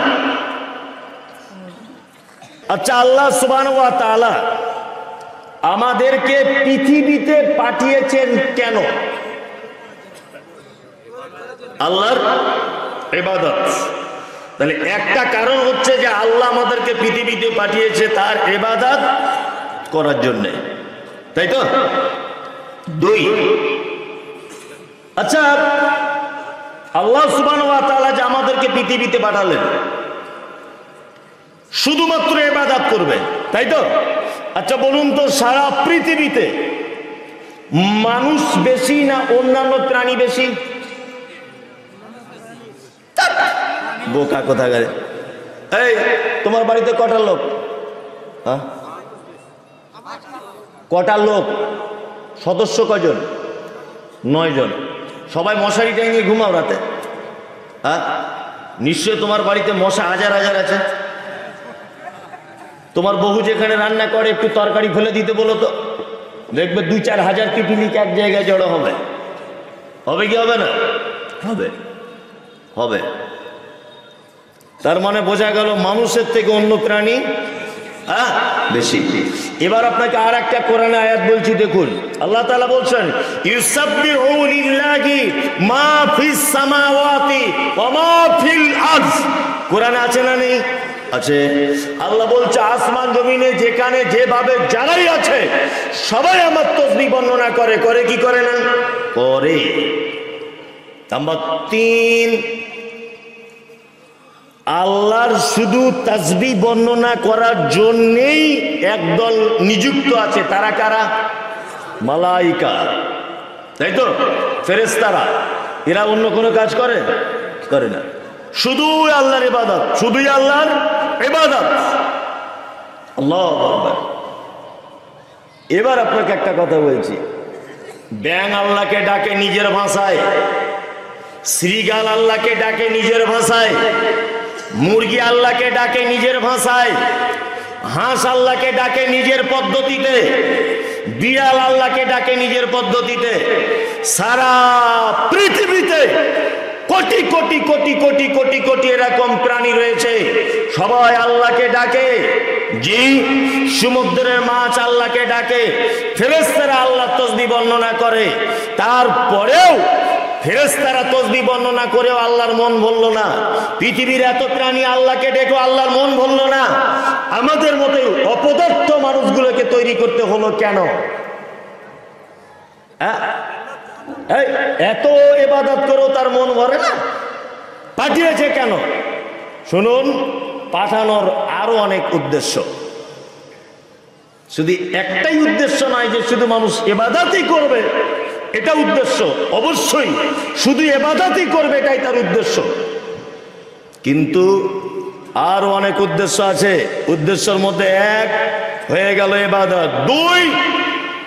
আচ্ছা, আল্লাহ সুবহানাহু ওয়া তাআলা আমাদেরকে পৃথিবীতে পাঠিয়েছেন কেন? আল্লাহর ইবাদত। তাহলে একটা কারণ হচ্ছে যে আল্লাহ আমাদেরকে পৃথিবীতে পাঠিয়েছে তার ইবাদত করার জন্য, তাই তো? দুই, আচ্ছা আল্লাহ সুবহানাহু ওয়া তাআলা যে আমাদেরকে পৃথিবীতে পাঠালেন শুধুমাত্র ইবাদত করবে, তাই তো? আচ্ছা বলুন তো, সারা পৃথিবীতে মানুষ বেশি না অন্যান্য প্রাণী বেশি? বোকা কোথাকারে। এই তোমার বাড়িতে কটা লোক? হ্যাঁ, কটা লোক? সদস্য কজন? 9 জন। সবাই মশারি টাঙিয়ে ঘুমাও রাতে? হ্যাঁ, নিশ্চয় তোমার বাড়িতে মশা হাজার হাজার আছে। তোমার বহু যেখানে রান্না করে একটু তরকারি ফেলে দিতে বলো তো, দেখবে 2-4 হাজার পিপিলিক এক জায়গায় জড়ো হবে। হবে কি হবে না? হবে, হবে। তার মানে বোঝা গেল মানুষের থেকে অন্য প্রাণী বেশি। এবার আপনাকে আর একটা কোরআনে আয়াত বলছি, দেখুন। আল্লাহ তাআলা বলছেন ইউসাব্বিহু লিল্লাহি মা ফিস সামাওয়াতি ওয়া মা ফিল আরদ। কোরআনে আছে না নেই? আছে। আল্লাহ বলছে আসমান জমিনে যেখানে যেভাবে যারাই আছে সবাই আমার তাসবিহ বর্ণনা করে। করে কি করে না? করে। নাম্বার 3, আল্লাহর শুধু তাসবিহ বর্ণনা করার জন্যেই একদল নিযুক্ত আছে। তারা কারা? মালাইকা, তাই তো? ফেরেশতারা। এরা অন্য কোনো কাজ করে? করে না। শুধুই আল্লাহর ইবাদত, শুধুই আল্লাহর ইবাদত। আল্লাহু আকবার। এবার আপনাকে একটা কথা বলছি, ব্যাঙ আল্লাহকে ডাকে নিজের ভাষায়, শ্রীগাল আল্লাহকে ডাকে নিজের ভাষায়, মুরগি আল্লাহকে ডাকে নিজের ভাষায়, হাঁস আল্লাহকে ডাকে নিজের পদ্ধতিতে, বিড়াল আল্লাহকে ডাকে নিজের পদ্ধতিতে। সারা পৃথিবীতে কোটি কোটি কোটি কোটি কোটি কোটি এরকম প্রাণী রয়েছে, সবাই আল্লাহকে ডাকে। জি, সমুদ্রের মাছ আল্লাহকে ডাকে, ফেরেশতারা আল্লাহর তাসবিহ বর্ণনা করে। তারপরেও ফেরেশতারা তাসবিহ বর্ণনা করেও আল্লাহর মন ভরল না। পৃথিবীর এত প্রাণী আল্লাহকে ডেকে আল্লাহর মন ভরল না। আমাদের মতো অপদার্থ মানুষগুলোকে তৈরি করতে হলো কেন? এত ইবাদত করেও তার মন ভরে না, পাঠিয়েছে কেন? শুনুন, পাঠানোর আরো অনেক উদ্দেশ্য। শুধু একটাই উদ্দেশ্য নয় যে শুধু মানুষ ইবাদতই করবে, এটা উদ্দেশ্য অবশ্যই। শুধু ইবাদতই করবে এটাই তার উদ্দেশ্য, কিন্তু আরো অনেক উদ্দেশ্য আছে। উদ্দেশ্যের মধ্যে এক হয়ে গেল ইবাদত। 2,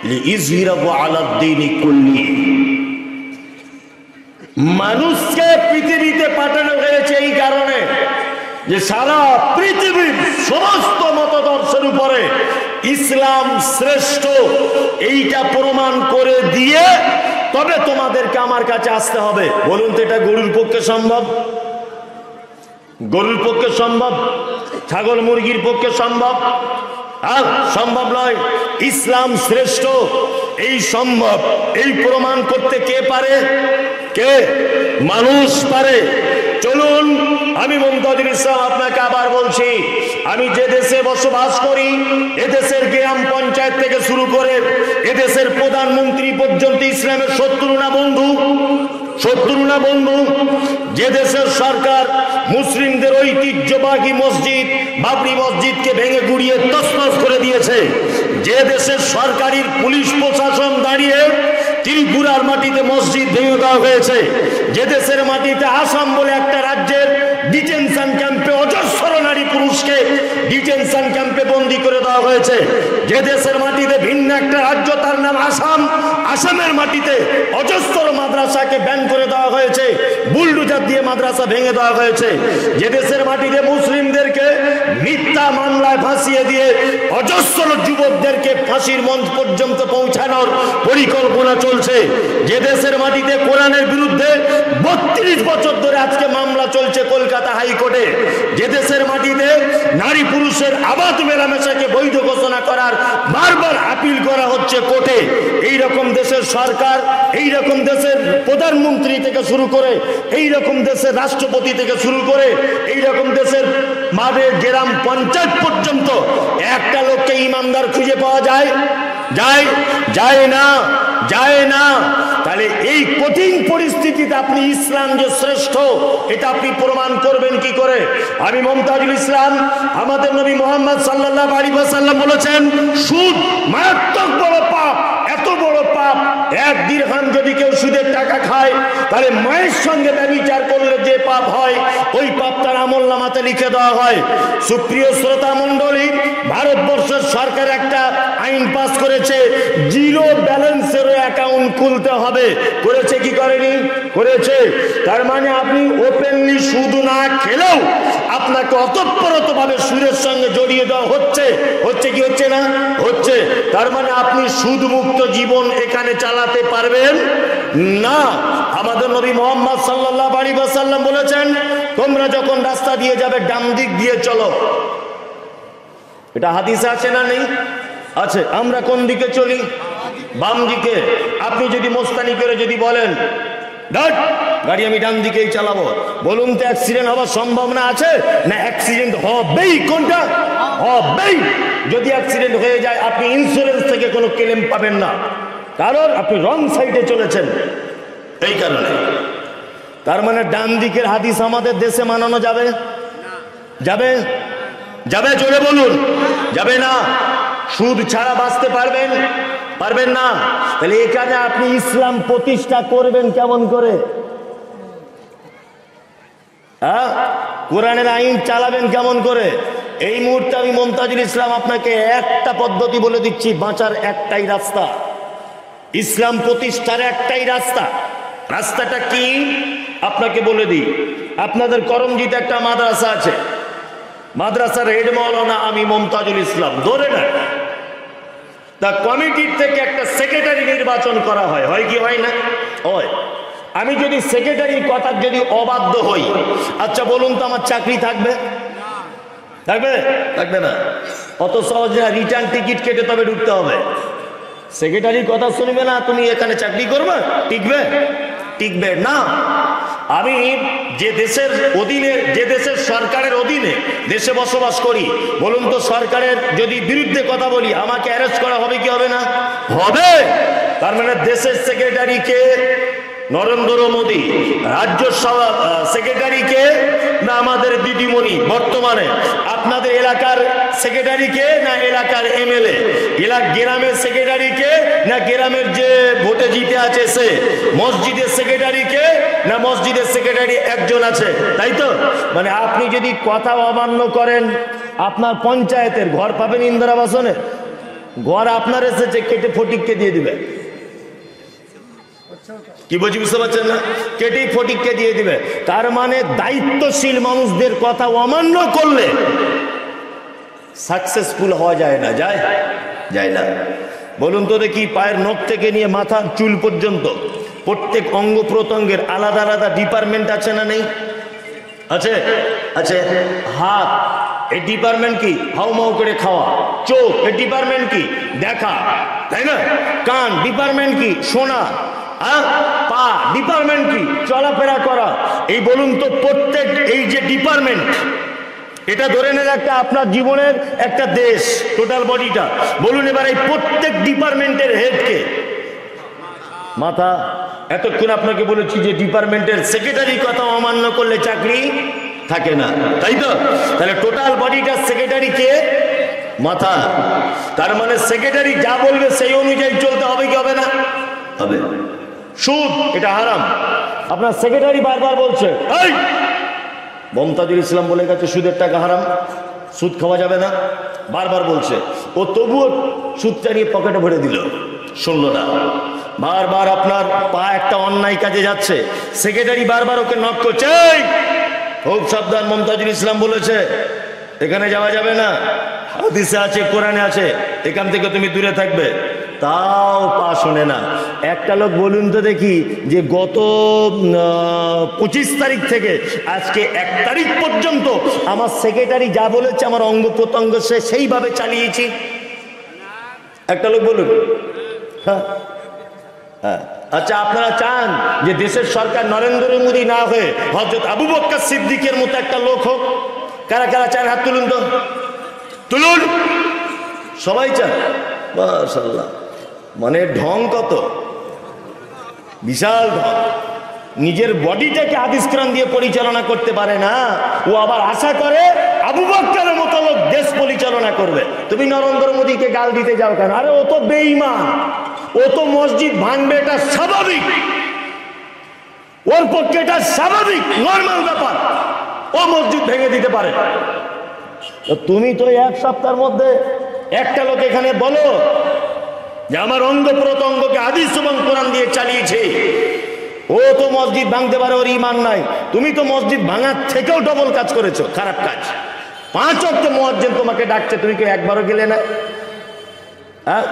লিইযহিরাহু আলাদ-দীনি কুল্লি। মানুষকে পৃথিবীতে পাঠানো হয়েছে এই কারণে যে সারা পৃথিবীর সমস্ত মতদর্শের উপরে ইসলাম শ্রেষ্ঠ, এইটা প্রমাণ করে দিয়ে তবে তোমাদেরকে আমার কাছে আসতে হবে। বলুন তো এটা গরুর পক্ষে সম্ভব? গরুর পক্ষে সম্ভব, ছাগল মুরগির পক্ষে সম্ভব, আর সম্ভব নয়। ইসলাম শ্রেষ্ঠ, এই সম্ভব, এই প্রমাণ করতে কে পারে? কে? মানুষ পারে। চলুন, আমি মুমতাজুল ইসলাম আপনাকে আবার বলছি, আমি যে দেশে বসবাস করি, এদেশের গ্রাম পঞ্চায়েত থেকে শুরু করে এদেশের প্রধানমন্ত্রী পর্যন্ত ইসলামের শত্রু না বন্ধু? শত্রু না বন্ধু? যে দেশের সরকার মুসলিমদের ঐতিহ্যবাহী মসজিদ বাবরি মসজিদকে ভেঙে গুড়িয়ে তছনছ করে দিয়েছে, যে দেশের সরকারি পুলিশ প্রশাসন দাঁড়িয়ে ত্রিপুরার মাটিতে মসজিদ ভেঙে দেওয়া হয়েছে, যে দেশের মাটিতে আসাম বলে একটা রাজ্যের ডিটেনশন ক্যাম্পে অজস্র নারী পুরুষকে ডিটেনশন ক্যাম্পে বন্দী করে দেওয়া হয়েছে, যে দেশের মাটিতে ভিন্ন একটা রাজ্য তার নাম আসাম, আসামের মাটিতে অজস্র মাদ্রাসাকে ব্যান করে দেওয়া হয়েছে, বুলডোজার দিয়ে মাদ্রাসা ভেঙে দেওয়া হয়েছে, যে দেশের মাটিতে মুসলিমদেরকে মিথ্যা মামলায় ফাঁসিয়ে দিয়ে অজস্র যুবকদেরকে ফাঁসির মঞ্চ পর্যন্ত পৌঁছানোর পরিকল্পনা চলছে, যে দেশের মাটিতে কোরআনের বিরুদ্ধে 32 বছর ধরে আজকে মামলা চলছে কলকাতা হাইকোর্টে, যে দেশের মাটিতে নারী পুরুষের আবাদ মেলামেশাকে বৈধ ঘোষণা করার বারবার আপিল করা হচ্ছে কোর্টে, এই রকম দেশের সরকার, এই রকম দেশের প্রধানমন্ত্রী থেকে শুরু করে, এই রকম দেশের রাষ্ট্রপতি থেকে শুরু করে, এই রকম দেশের মাঠে গ্রাম পঞ্চায়েত পর্যন্ত একটা লোককে ইমানদার খুঁজে পাওয়া যায়? যায়? যায় না, যায় না। তাহলে এই কঠিন পরিস্থিতিতে আপনি ইসলাম যে শ্রেষ্ঠ, এটা আপনি প্রমাণ করবেন কি করে? আমি মুমতাজুল ইসলাম, আমাদের নবী মুহাম্মদ সাল্লাল্লাহু আলাইহি ওয়াসাল্লাম বলেছেন, সুদ মারাত্মক বড় পাপ, এত বড় পাপ, 1 দিরহাম যদি কেউ সুদের টাকা খায়, তাহলে মায়ের সঙ্গে ব্যভিচার করলে যে পাপ হয়, ওই পাপ তার আমলনামাতে লিখে দেওয়া হয়। সুপ্রিয় শ্রোতা মণ্ডলী, ভারতবর্ষের সরকার একটা আইন পাস করেছে, জিরো ব্যালেন্সের অ্যাকাউন্ট খুলতে হবে। করেছে কি করেনি? করেছে। তার মানে আপনি ওপেনলি সুদ না খেলেও আপনাকে অতঃপরতভাবে সুদের সঙ্গে জড়িয়ে দেওয়া হচ্ছে। হচ্ছে কি হচ্ছে না? হচ্ছে। তার মানে আপনি সুদ মুক্ত জীবন এখানে চালাতে পারবেন না। আমাদের নবী মুহাম্মদ সাল্লাল্লাহু আলাইহি ওয়াসাল্লাম বলেছেন, তোমরা যখন রাস্তা দিয়ে যাবে ডান দিক দিয়ে চলো। এটা হাদিসে আছে না নেই? আছে। আমরা কোন দিকে চলি? বাম দিকে। আপনি যদি মোস্তানি করে যদি বলেন গাড়ি আমি ডান দিকেই চালাবো, বলুন তো অ্যাক্সিডেন্ট হওয়ার সম্ভাবনা আছে না? অ্যাক্সিডেন্ট হবেই। কোনটা? হবেই। যদি অ্যাক্সিডেন্ট হয়ে যায় আপনি ইন্স্যুরেন্স থেকে কোনো ক্লেম পাবেন না, কারণ আপনি রং সাইডে চলেছেন, এই কারণে। তার মানে ডান দিকের হাদিস আমাদের দেশে মানানো যাবে? যাবে? যাবে? জোরে বলুন। যাবে না। সুদ ছাড়া বাঁচতে পারবেন? পারবেন না। তাহলে এখানে আপনি ইসলাম প্রতিষ্ঠা করবেন কেমন করে? হ্যাঁ, কোরআনের আইন চালাবেন কেমন করে? এই মুহূর্তে আমি মুমতাজুল ইসলাম আপনাকে একটা পদ্ধতি বলে দিচ্ছি, বাঁচার একটাই রাস্তা, ইসলাম প্রতিষ্ঠার একটাই রাস্তা। রাস্তাটা কি আপনাকে বলে দিই। আপনাদের করমজিতে একটা মাদ্রাসা আছে, মাদ্রাসার হেড মাওলানা আমি মুমতাজুল ইসলাম, ধরে না? তা কমিটির থেকে একটা সেক্রেটারি নির্বাচন করা হয়, হয় কি হয় না? হয়। আমি যদি সেক্রেটারির কথার যদি অবাধ্য হই, আচ্ছা বলুন তো আমার চাকরি থাকবে? থাকবে? থাকবে না। অত সহজ না, রিটার্ন টিকিট কেটে তবে ঢুকতে হবে। সেক্রেটারির কথা শুনবে না, তুমি এখানে চাকরি করবে? টিকবে? টিকবে না। আমি যে দেশের অধীনে, যে দেশের সরকারের অধীনে দেশে বসবাস করি, বলুন তো সরকারের যদি বিরুদ্ধে কথা বলি আমাকে অ্যারেস্ট করা হবে কি হবে না? হবে। তার মানে দেশের সেক্রেটারিকে নরেন্দ্র মোদী, রাজ্য সেক্রেটারিকে না আমাদের দিদিমণি বর্তমানে, আপনাদের এলাকার সেক্রেটারিকে না এলাকার এমএলএ, গ্রামের সেক্রেটারিকে না গ্রামের যে ভোটে জিতে আছে সে, মসজিদের সেক্রেটারিকে না মসজিদের সেক্রেটারি একজন আছে, তাই তো? মানে আপনি যদি কথা অমান্য করেন, আপনার পঞ্চায়েতের ঘর পাবেন ইন্দিরা আবাসনে, ঘর আপনার এসেছে কেটে ফটিককে দিয়ে দিবে। কি বলছি বুঝতে পারছেন না? কেটেই ফটিককে দিয়ে দিবে। তার মানে দায়িত্বশীল মানুষদের কথা অমান্য করলে সাকসেসফুল হওয়া যায় না। যায়? যায় না। বলুন তো দেখি, পায়ের নখ থেকে নিয়ে মাথার চুল পর্যন্ত প্রত্যেক অঙ্গ প্রত্যঙ্গের আলাদা আলাদা ডিপার্টমেন্ট আছে না নেই? আছে আছে। হাত, এই ডিপার্টমেন্ট কি? হাউ মাউ করে খাওয়া। চোখ, এই ডিপার্টমেন্ট কি? দেখা, তাই না? কান, ডিপার্টমেন্ট কি? শোনা। পা, ডিপার্টমেন্ট কি? চলাফেরা করা। এই বলুন তো, প্রত্যেক এই যে ডিপার্টমেন্ট, এটা ধরে নেন একটা আপনার জীবনের একটা দেশ, টোটাল বডিটা। বলুন এবার এই প্রত্যেক ডিপার্টমেন্টের হেডকে? মাথা। এতক্ষণ আপনাকে বলেছি যে ডিপার্টমেন্টের সেক্রেটারির কথা অমান্য করলে চাকরি থাকে না, তাই তো? তাহলে টোটাল বডিটার সেক্রেটারি কে? মাথা। তার মানে সেক্রেটারি যা বলবে সেই অনুযায়ী চলতে হবে কি হবে না? হবে। সুদ, এটা হারাম। আপনার সেক্রেটারি বারবার বলছে, এই মমতাজুল ইসলাম বলে গেছে সুদের টাকা হারাম, সুদ খাওয়া যাবে না, বারবার বলছে। ও তবুও সুদটা নিয়ে পকেটে ভরে দিল, শুনলো না। বারবার আপনার পা একটা অন্যায় কাজে যাচ্ছে, সেক্রেটারি বারবার ওকে নক করছে, খুব সাবধান, মমতাজুল ইসলাম বলেছে এখানে যাওয়া যাবে না, হাদিসে আছে, কোরআনে আছে, এখান থেকে তুমি দূরে থাকবে। তাও পা শোনে না। একটা লোক বলুন তো দেখি যে গত 25 তারিখ থেকে আজকে 1 তারিখ পর্যন্ত আমার সেক্রেটারি যা বলেছে আমার অঙ্গ প্রত্যঙ্গ সেইভাবে চালিয়েছি। একটা লোক বলুন। হ্যাঁ হ্যাঁ। আচ্ছা, আপনারা চান যে দেশের সরকার নরেন্দ্র মোদী না হয়ে হযরত আবু বকর সিদ্দিকের মতো একটা লোক হোক? কারা কারা চান? হাত তুলুন তো, তুলুন। সবাই চান? মাশাআল্লাহ। মানে ঢং কত, বিশাল ঢং। নিজের বডিটাকে হাদিস কোরআন দিয়ে পরিচালনা করতে পারে না, ও আবার আশা করে আবু বকরের মতো লোক দেশ পরিচালনা করবে। তুমি নরেন্দ্র মোদীকে গাল দিতে যাও কেন? আরে ও তো বেঈমান, ও তো মসজিদ ভাঙবে, এটা স্বাভাবিক, ওর পক্ষে এটা স্বাভাবিক নরমাল ব্যাপার, ও মসজিদ ভেঙে দিতে পারে। তুমি তো 1 সপ্তাহের মধ্যে একটা লোক এখানে বলো যে আমার অঙ্গ প্রত্যঙ্গকে হাদিস এবং কোরআন দিয়ে চালিয়েছে, ও তো মসজিদ ভাঙতে পারে, ওর ঈমান নাই। তুমি তো মসজিদ ভাঙার থেকেও ডবল কাজ করেছো, খারাপ কাজ। 5 ওয়াক্ত মুয়াজ্জিন তোমাকে ডাকছে, তুমি কি একবারও গেলে না? হ্যাঁ,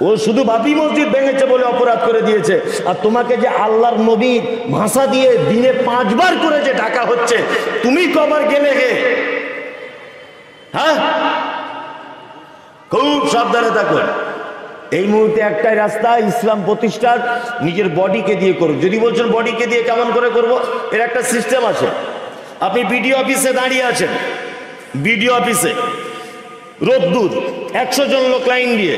ও শুধু বাবরি মসজিদ ভেঙেছে বলে অপরাধ করে দিয়েছে, আর তোমাকে যে আল্লাহর নবীর ভাষা দিয়ে দিনে 5 বার করে যে ডাকা হচ্ছে, তুমি কবার গেলে হে? হ্যাঁ, খুব সাবধানে থাকুন। এই মুহূর্তে একটাই রাস্তা ইসলাম প্রতিষ্ঠার, নিজের বডিকে দিয়ে করুন। যদি বলছেন বডিকে দিয়ে কেমন করে করব, এর একটা সিস্টেম আছে। আপনি বিডিও অফিসে দাঁড়িয়ে আছেন, বিডিও অফিসে রোদ্দুর, 100 জন লোক লাইন দিয়ে,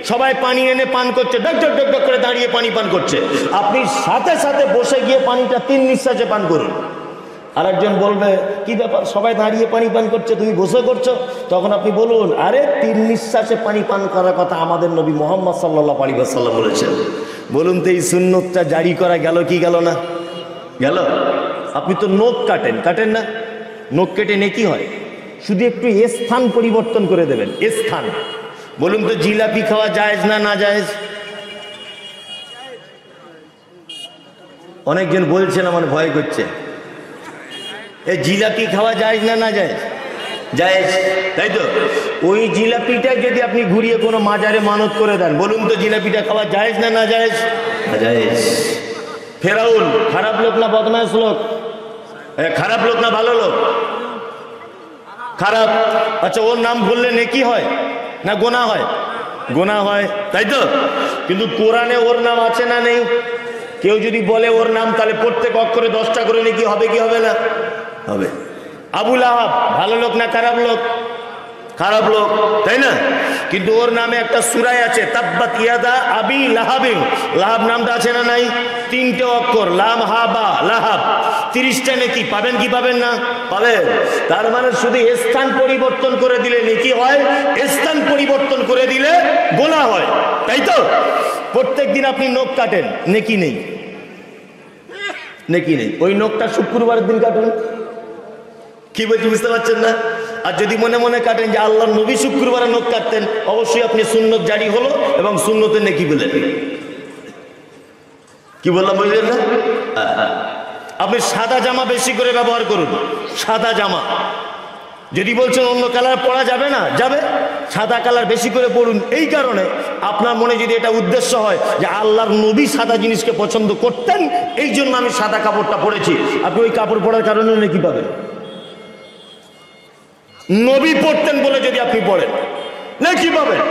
সবাই পানি এনে পান করছে, ডক ডক ডক ডক করে দাঁড়িয়ে পানি পান করছে। আপনি সাথে সাথে বসে গিয়ে পানিটা 3 নিঃশ্বাসে পান করুন। আরেকজন বলবে কি ব্যাপার, সবাই দাঁড়িয়ে পানি পান করছে, তুমি বসে করছো? তখন আপনি বলুন, আরে 3 নিঃশ্বাসে পানি পান করার কথা আমাদের নবী মুহাম্মদ সাল্লাল্লাহু আলাইহি ওয়াসাল্লাম বলেছেন। বলুন তো এই সুন্নতটা জারি করা গেল কি গেল না? গেল। আপনি তো নখ কাটেন, কাটেন না? নখ কেটে নেকি হয়? শুধু একটু স্থান পরিবর্তন করে দেবেন, স্থান। বলুন তো জিলাপি খাওয়া জায়েজ না না জায়েজ? অনেকজন বলছেন, আমার ভয় করছে। এই জিলাপি খাওয়া জায়েজ না না জায়েজ? জায়েজ, তাই তো? ওই জিলাপিটা যদি আপনি ঘুরিয়ে কোনো মাজারে মানত করে দেন, বলুন তো জিলাপিটা খাওয়া জায়েজ না না জায়েজ? না জায়েজ। ফেরাউন খারাপ লোক না বদমাশ লোক? খারাপ লোক না ভালো লোক? খারাপ। আচ্ছা, ওর নাম বললে নেকি হয় না গোনা হয়? গোনা হয়, তাই তো? কিন্তু কোরআনে ওর নাম আছে না নেই? কেউ যদি বলে ওর নাম, তাহলে প্রত্যেক অক্ষরে 10টা করে নেকি হবে কি হবে না? হবে। আবু লাহাব ভালো লোক না খারাপ লোক? খারাপ লোক, তাই না? কিন্তু ওর নামে একটা সূরা আছে, তাব্বাত ইয়াদা আবি লাহাবিন। লাহাব নামটা আছে না নাই? 3টে অক্ষর, লাম হা বা লাহাব। 30টা নেকি পাবেন কি পাবেন না? পাবেন। তার মানে শুধু স্থান পরিবর্তন করে দিলে নেকি হয়, স্থান পরিবর্তন করে দিলে গোনা হয়, তাই তো? প্রত্যেকদিন আপনি নখ কাটেন, নেকি নেই, নেকি নেই। ওই নখটা শুক্রবারের দিন কাটুন। কি বলছি বুঝতে পারছেন না? আর যদি মনে মনে কাটেন যে আল্লাহর নবী শুক্রবারে নখ কাটতেন, অবশ্যই আপনি সুন্নত জারি হলো এবং সুন্নতের নেকি পেলেন। কি বললাম বুঝলেন না? আপনি সাদা জামা বেশি করে ব্যবহার করুন, সাদা জামা। যদি বলছেন অন্য কালার পরা যাবে না, যাবে, সাদা কালার বেশি করে পড়ুন। এই কারণে আপনার মনে যদি এটা উদ্দেশ্য হয় যে আল্লাহর নবী সাদা জিনিসকে পছন্দ করতেন, এই জন্য আমি সাদা কাপড়টা পরেছি, আপনি ওই কাপড় পরার কারণে নাকি পাবেন? নবী পড়তেন বলে যদি আপনি পড়েন, না কি পাবেন?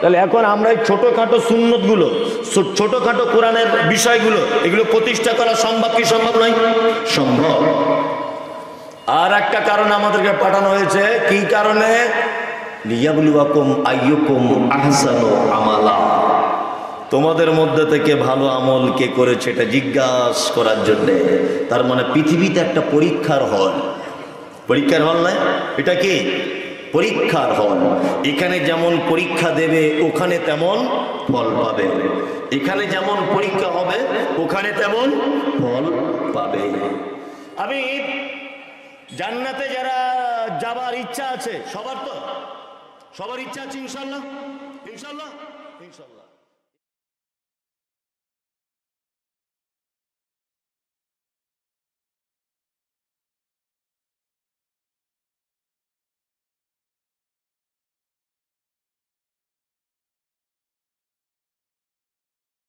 তাহলে এখন আমরা এই ছোটখাটো সুন্নতগুলো, ছোটখাটো কোরআনের বিষয়গুলো, এগুলো প্রতিষ্ঠা করা সম্ভব কি সম্ভব নয়? সম্ভব। আর একটা কারণে আমাদেরকে পাঠানো হয়েছে, কি কারণে? লিয়াবলুয়াকুম আইয়ুকুম আহসানু আমালা, তোমাদের মধ্যে থেকে ভালো আমল কে করেছে এটা জিজ্ঞাসা করার জন্য। তার মানে পৃথিবীতে একটা পরীক্ষার হল, পরীক্ষার হল নয়, এটা কি? পরীক্ষার হল। এখানে যেমন পরীক্ষা দেবে ওখানে তেমন ফল পাবে, এখানে যেমন পরীক্ষা হবে ওখানে তেমন ফল পাবে। আমি জান্নাতে যারা যাবার ইচ্ছা আছে, সবার ইচ্ছা আছে ইনশাল্লাহ, ইনশাল্লাহ, ইনশাল্লাহ।